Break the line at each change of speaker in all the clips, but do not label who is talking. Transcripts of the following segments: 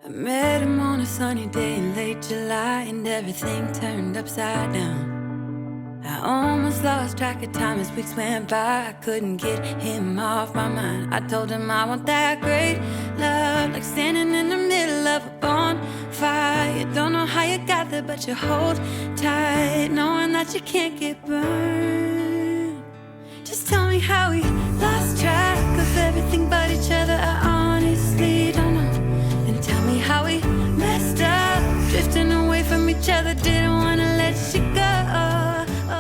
I met him on a sunny day in late July, and everything turned upside down. I almost lost track of time as weeks went by. I couldn't get him off my mind. I told him I want that great love, like standing in the middle of a bonfire. You don't know how you got there, but you hold tight, knowing that you can't get burned. Just tell me how we lost track of everything but each other. I honestly don't know. And tell me how we messed up, drifting away from each other. Didn't want to let you go.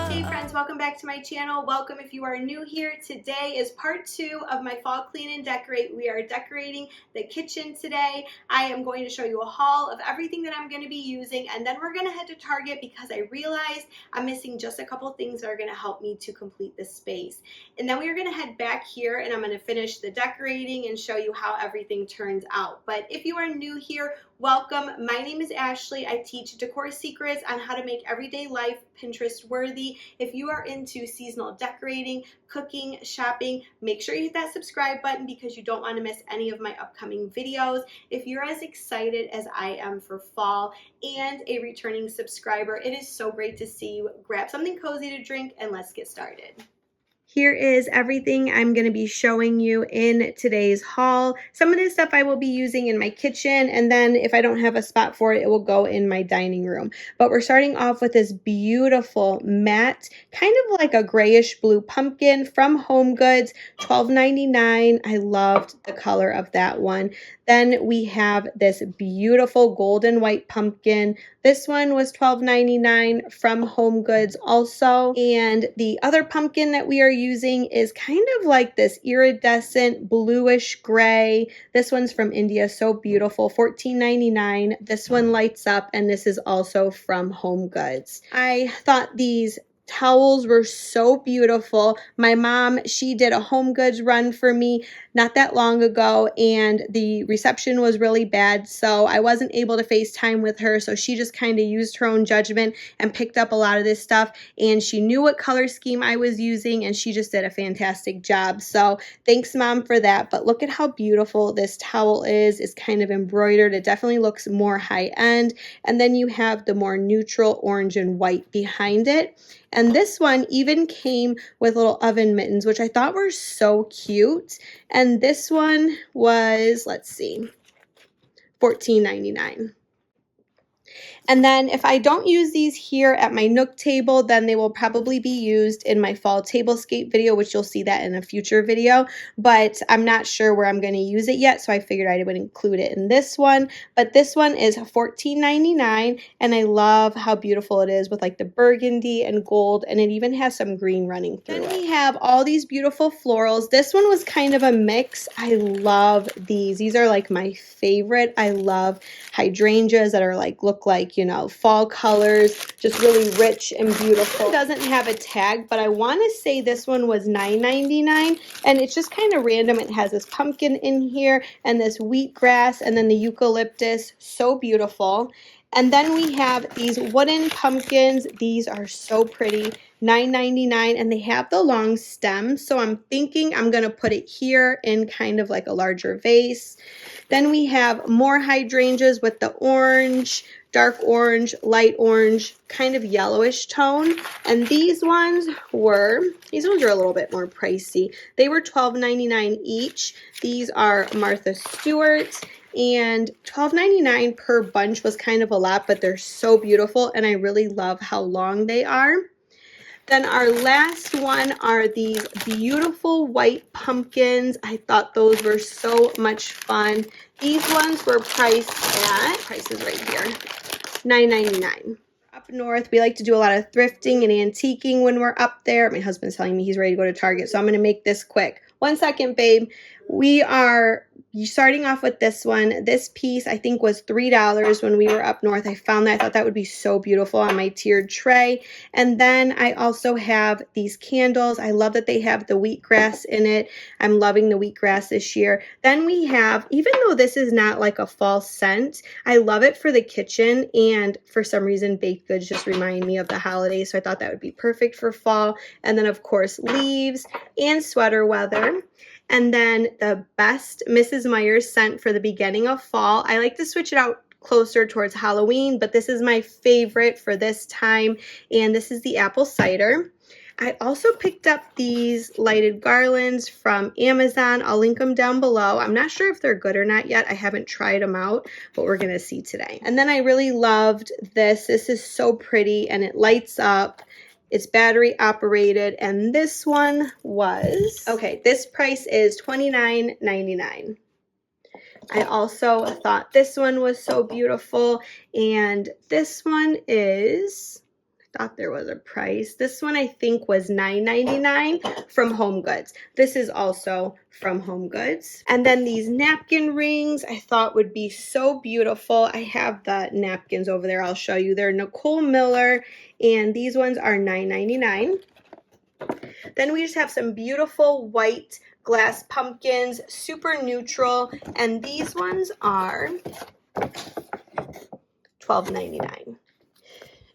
Hey friends, welcome back to my channel. Welcome if you are new here. Today is part 2 of my fall clean and decorate. We are decorating the kitchen today. I am going to show you a haul of everything that I'm going to be using, and then we're going to head to Target because I realized I'm missing just a couple things that are going to help me to complete the space. And then we are going to head back here and I'm going to finish the decorating and show you how everything turns out. But if you are new here, welcome. My name is Ashley. I teach decor secrets on how to make everyday life Pinterest worthy. If you are into seasonal decorating, cooking, shopping, make sure you hit that subscribe button because you don't want to miss any of my upcoming videos. If you're as excited as I am for fall and a returning subscriber, it is so great to see you. Grab something cozy to drink and let's get started. Here is everything I'm going to be showing you in today's haul. Some of this stuff I will be using in my kitchen, and then if I don't have a spot for it, it will go in my dining room. But we're starting off with this beautiful matte, kind of like a grayish blue pumpkin from Home Goods, $12.99. I loved the color of that one. Then we have this beautiful golden white pumpkin. This one was $12.99 from Home Goods also. And the other pumpkin that we are using is kind of like this iridescent bluish gray. This one's from India, so beautiful, $14.99. This one lights up, and this is also from Home Goods. I thought these towels were so beautiful. My mom, she did a Home Goods run for me not that long ago, and the reception was really bad, so I wasn't able to FaceTime with her, so she just kind of used her own judgment and picked up a lot of this stuff, and she knew what color scheme I was using, and she just did a fantastic job. So thanks, Mom, for that. But look at how beautiful this towel is. It's kind of embroidered. It definitely looks more high-end, and then you have the more neutral orange and white behind it. And this one even came with little oven mittens, which I thought were so cute. And this one was, let's see, $14.99. And then if I don't use these here at my Nook table, then they will probably be used in my fall tablescape video, which you'll see that in a future video. But I'm not sure where I'm going to use it yet, so I figured I would include it in this one. But this one is $14.99, and I love how beautiful it is with like the burgundy and gold, and it even has some green running through it. Then we have all these beautiful florals. This one was kind of a mix. I love these. These are like my favorite. I love hydrangeas that are like, look like, you know, fall colors, just really rich and beautiful. It doesn't have a tag, but I want to say this one was $9.99, and it's just kind of random. It has this pumpkin in here and this wheatgrass and then the eucalyptus. So beautiful. And then we have these wooden pumpkins. These are so pretty, $9.99, and they have the long stem. So I'm thinking I'm going to put it here in kind of like a larger vase. Then we have more hydrangeas with the orange, dark orange, light orange, kind of yellowish tone. And these ones were a little bit more pricey. They were $12.99 each. These are Martha Stewart. And $12.99 per bunch was kind of a lot, but they're so beautiful, and I really love how long they are. Then our last one are these beautiful white pumpkins. I thought those were so much fun. These ones were priced at, price is right here, $9.99. Up north, we like to do a lot of thrifting and antiquing when we're up there. My husband's telling me he's ready to go to Target, so I'm going to make this quick. 1 second, babe. We are starting off with this one. This piece, I think, was $3 when we were up north. I found that. I thought that would be so beautiful on my tiered tray. And then I also have these candles. I love that they have the wheatgrass in it. I'm loving the wheatgrass this year. Then we have, even though this is not like a fall scent, I love it for the kitchen. And for some reason, baked goods just remind me of the holidays. So I thought that would be perfect for fall. And then, of course, leaves and sweater weather. And then the best Mrs. Meyer's scent for the beginning of fall. I like to switch it out closer towards Halloween, but this is my favorite for this time, and this is the apple cider. I also picked up these lighted garlands from Amazon. I'll link them down below. I'm not sure if they're good or not yet. I haven't tried them out, but we're going to see today. And then I really loved this. This is so pretty, and it lights up. It's battery operated, and this one was, okay, this price is $29.99. I also thought this one was so beautiful, and this one is, thought there was a price. This one I think was $9.99 from Home Goods. This is also from Home Goods. And then these napkin rings I thought would be so beautiful. I have the napkins over there. I'll show you. They're Nicole Miller, and these ones are $9.99. Then we just have some beautiful white glass pumpkins, super neutral, and these ones are $12.99.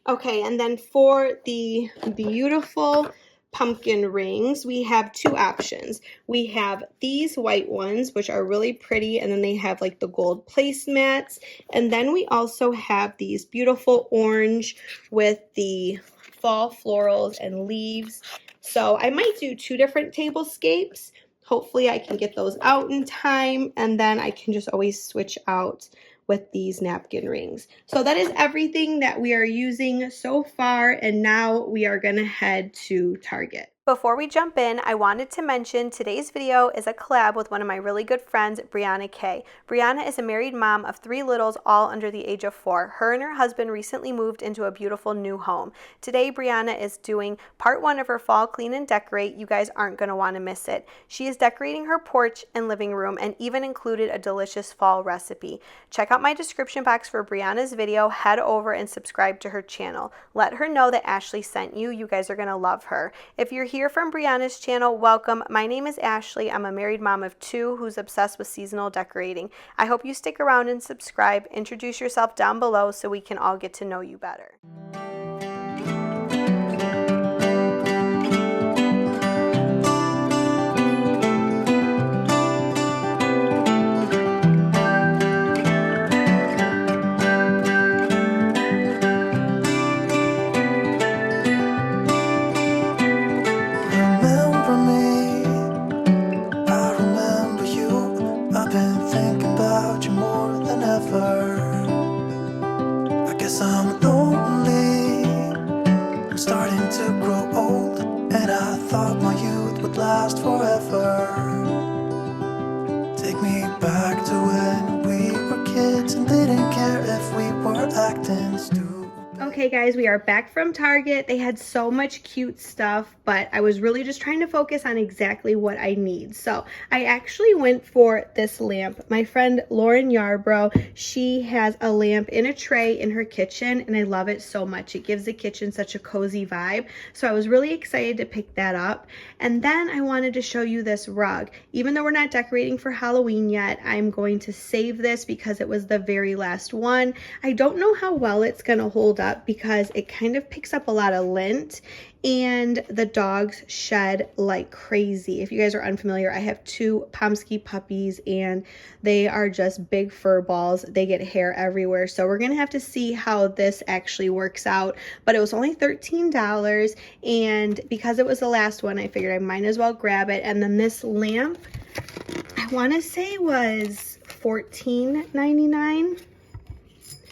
Okay, and then for the beautiful pumpkin rings, we have two options. We have these white ones, which are really pretty, and then they have like the gold placemats. And then we also have these beautiful orange with the fall florals and leaves. So I might do two different tablescapes. Hopefully I can get those out in time, and then I can just always switch out with these napkin rings. So that is everything that we are using so far, and now we are gonna head to Target. Before we jump in, I wanted to mention today's video is a collab with one of my really good friends, Bryannah Kay. Bryannah is a married mom of 3 littles, all under the age of 4. Her and her husband recently moved into a beautiful new home. Today, Bryannah is doing part 1 of her fall clean and decorate. You guys aren't going to want to miss it. She is decorating her porch and living room, and even included a delicious fall recipe. Check out my description box for Bryannah's video. Head over and subscribe to her channel. Let her know that Ashley sent you. You guys are going to love her. If you're here from Bryannah's channel, welcome. My name is Ashley. I'm a married mom of 2 who's obsessed with seasonal decorating. I hope you stick around and subscribe. Introduce yourself down below so we can all get to know you better. Okay guys, we are back from Target. They had so much cute stuff, but I was really just trying to focus on exactly what I need. So I actually went for this lamp. My friend Lauren Yarbrough, she has a lamp in a tray in her kitchen, and I love it so much. It gives the kitchen such a cozy vibe. So I was really excited to pick that up. And then I wanted to show you this rug. Even though we're not decorating for Halloween yet, I'm going to save this because it was the very last one. I don't know how well it's going to hold up because it kind of picks up a lot of lint, and the dogs shed like crazy. If you guys are unfamiliar, I have 2 Pomsky puppies, and they are just big fur balls. They get hair everywhere. So we're gonna have to see how this actually works out, but it was only $13, and because it was the last one, I figured I might as well grab it. And then this lamp, I want to say was $14.99.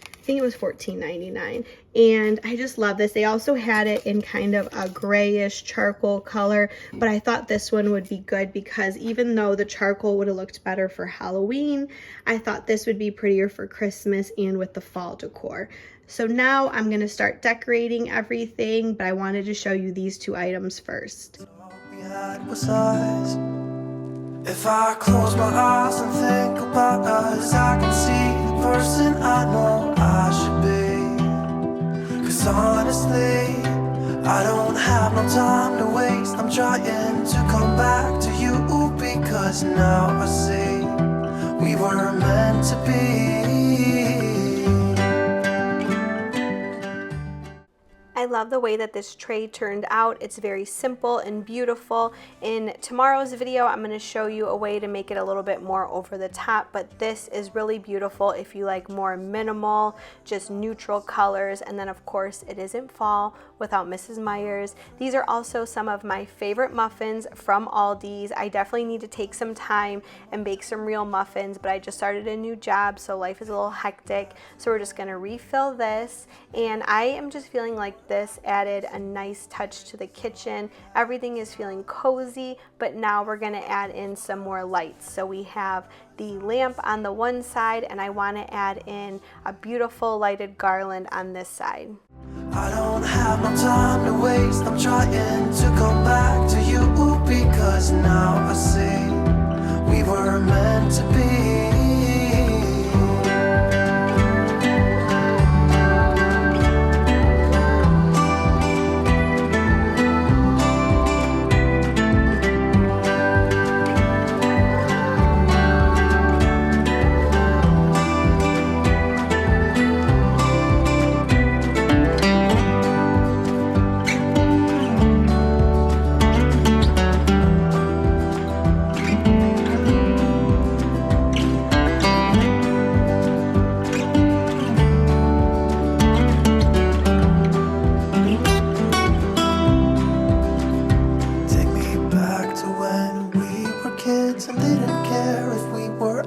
I think it was $14.99, and I just love this. They also had it in kind of a grayish charcoal color, but I thought this one would be good because even though the charcoal would have looked better for Halloween, I thought this would be prettier for Christmas and with the fall decor. So now I'm going to start decorating everything, but I wanted to show you these 2 items first.
All we had was us. If I close my eyes and think about us, I can see the person I know I should be. 'Cause honestly, I don't have no time to waste. I'm trying to come back to you because now I see we were meant to be.
I love the way that this tray turned out. It's very simple and beautiful. In tomorrow's video, I'm going to show you a way to make it a little bit more over the top, but this is really beautiful if you like more minimal, just neutral colors. And then of course it isn't fall without Mrs. Meyer's. These are also some of my favorite muffins from Aldi's. I definitely need to take some time and bake some real muffins, but I just started a new job, so life is a little hectic. So we're just going to refill this, and I am just feeling like this added a nice touch to the kitchen. Everything is feeling cozy, but now we're going to add in some more lights. So we have the lamp on the one side, and I want to add in a beautiful lighted garland on this side.
I don't have no time to waste. I'm trying to come back to you because now I see we were meant to be.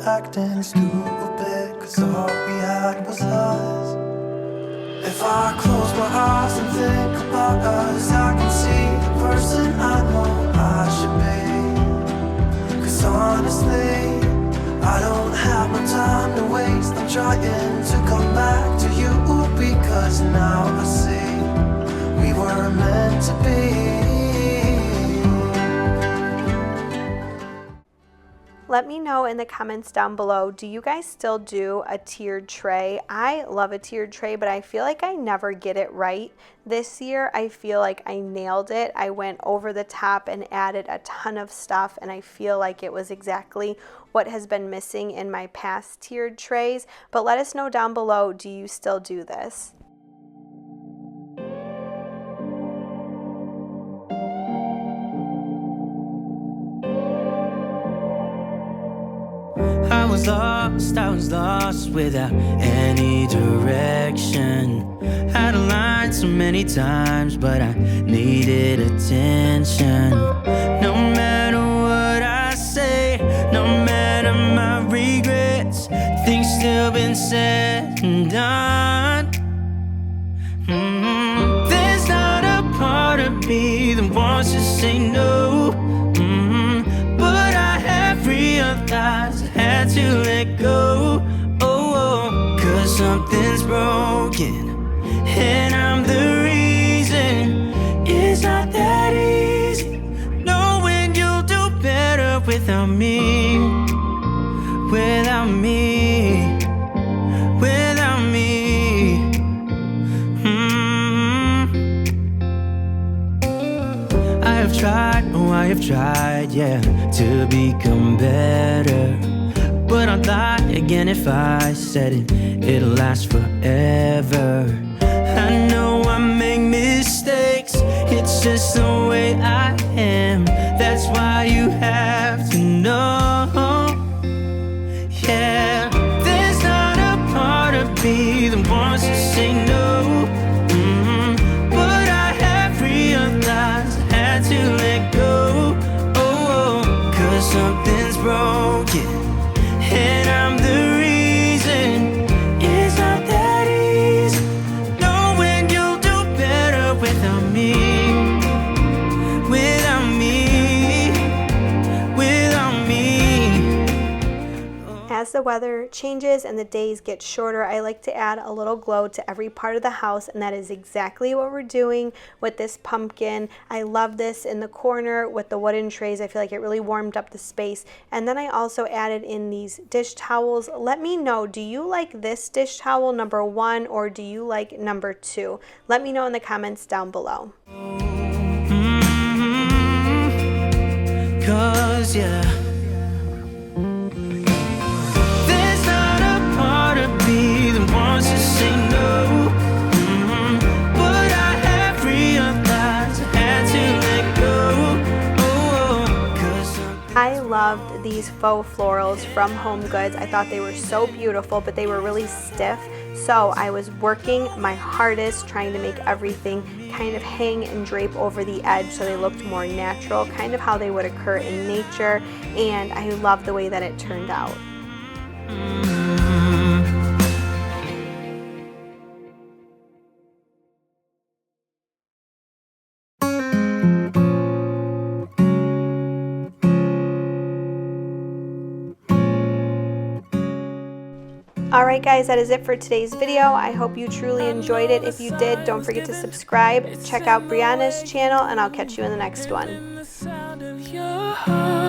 Acting stupid, cause all we had was us. If I close my eyes and think about us, I can see the person I know I should be. Cause honestly, I don't have no time to waste. I'm trying to come back to you because now I see we were meant to be.
Let me know in the comments down below, do you guys still do a tiered tray? I love a tiered tray, but I feel like I never get it right. This year, I feel like I nailed it. I went over the top and added a ton of stuff, and I feel like it was exactly what has been missing in my past tiered trays. But let us know down below, do you still do this?
I was lost without any direction. Had a line so many times, but I needed attention. No matter what I say, no matter my regrets, things still been said and done. There's not a part of me that wants to say no, but I have realized I had to let go. Cause something's broken and I'm the reason. It's not that easy knowing you'll do better without me. Without me. Without me. I have tried, yeah, to become better. But I'd lie again if I said it'll last forever. I know I make mistakes, it's just the way I am. That's why you have to know, yeah. There's not a part of me that wants to say no, but I have realized I had to let go. Cause something's broken and I'm the reason. It's not that easy knowing you'll do better without me. Without me. Without me.
As the weather changes and the days get shorter, I like to add a little glow to every part of the house, and that is exactly what we're doing with this pumpkin. I love this in the corner with the wooden trays. I feel like it really warmed up the space. And then I also added in these dish towels. Let me know, do you like this dish towel number 1 or do you like number 2? Let me know in the comments down below.
Cause yeah, there's not a part of me that wants to say no, but I have
loved these faux florals from Home Goods. I thought they were so beautiful, but they were really stiff. So I was working my hardest trying to make everything kind of hang and drape over the edge so they looked more natural, kind of how they would occur in nature, and I love the way that it turned out. Alright guys, that is it for today's video. I hope you truly enjoyed it. If you did, don't forget to subscribe, check out Bryannah's channel, and I'll catch you in the next one.